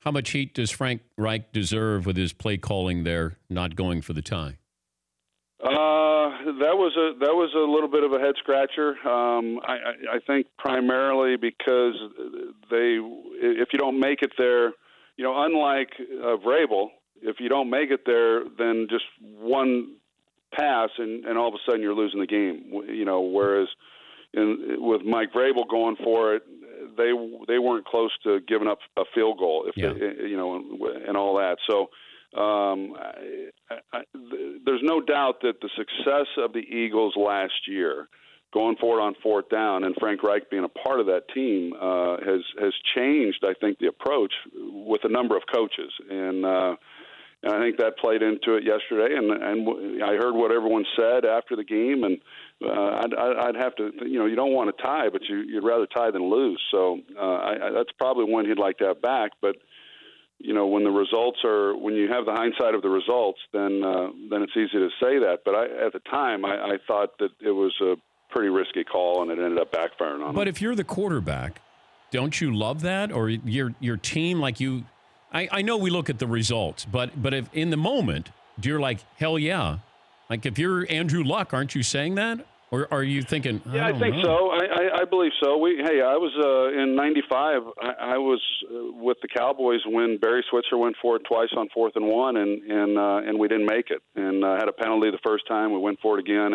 How much heat does Frank Reich deserve with his play calling there, not going for the tie? That was a little bit of a head scratcher. I think primarily because if you don't make it there, unlike Vrabel, if you don't make it there, then just one pass and all of a sudden you're losing the game. Whereas with Mike Vrabel going for it, they weren't close to giving up a field goal, and all that. So there's no doubt that the success of the Eagles last year, going forward on fourth down, and Frank Reich being a part of that team, has changed, I think, the approach with a number of coaches. And I think that played into it yesterday. And I heard what everyone said after the game, and I'd have to, you don't want to tie, but you'd rather tie than lose. So that's probably one he'd like to have back. But when when you have the hindsight of the results, then it's easy to say that. But at the time, I thought that it was a pretty risky call, and it ended up backfiring on him. But if you're the quarterback, don't you love that? Or your team, like you, I know we look at the results, but if in the moment, you're like, hell yeah. Like if you're Andrew Luck, aren't you saying that? Or are you thinking, I think so. I believe so. I was in '95. I was with the Cowboys when Barry Switzer went for it twice on 4th and 1, and we didn't make it. And had a penalty the first time. We went for it again,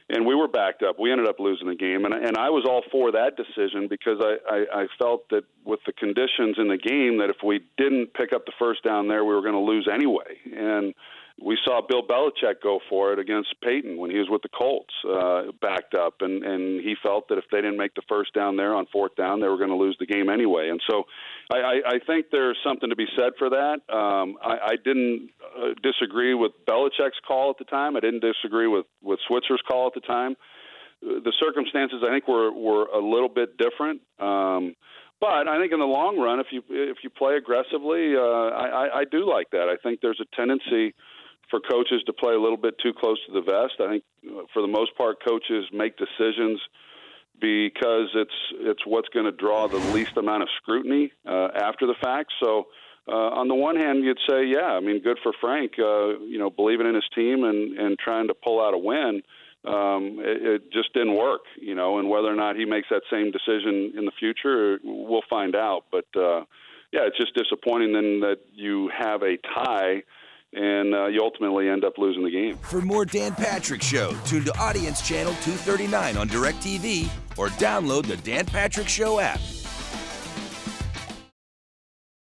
and we were backed up. We ended up losing the game, and I was all for that decision because I felt that with the conditions in the game that if we didn't pick up the first down there, we were going to lose anyway. And we saw Bill Belichick go for it against Peyton when he was with the Colts, backed up, and he felt that if they didn't make the first down there on 4th down, they were going to lose the game anyway. And so I think there's something to be said for that. I didn't disagree with Belichick's call at the time. I didn't disagree with Switzer's call at the time. The circumstances, I think, were a little bit different. But I think in the long run, if you play aggressively, I do like that. I think there's a tendency for coaches to play a little bit too close to the vest. I think for the most part, coaches make decisions because it's what's going to draw the least amount of scrutiny after the fact. So on the one hand, you'd say, yeah, I mean, good for Frank, believing in his team and trying to pull out a win. It just didn't work, and whether or not he makes that same decision in the future, we'll find out. But, it's just disappointing then that you have a tie and you ultimately end up losing the game. For more Dan Patrick Show, tune to Audience Channel 239 on DirecTV or download the Dan Patrick Show app.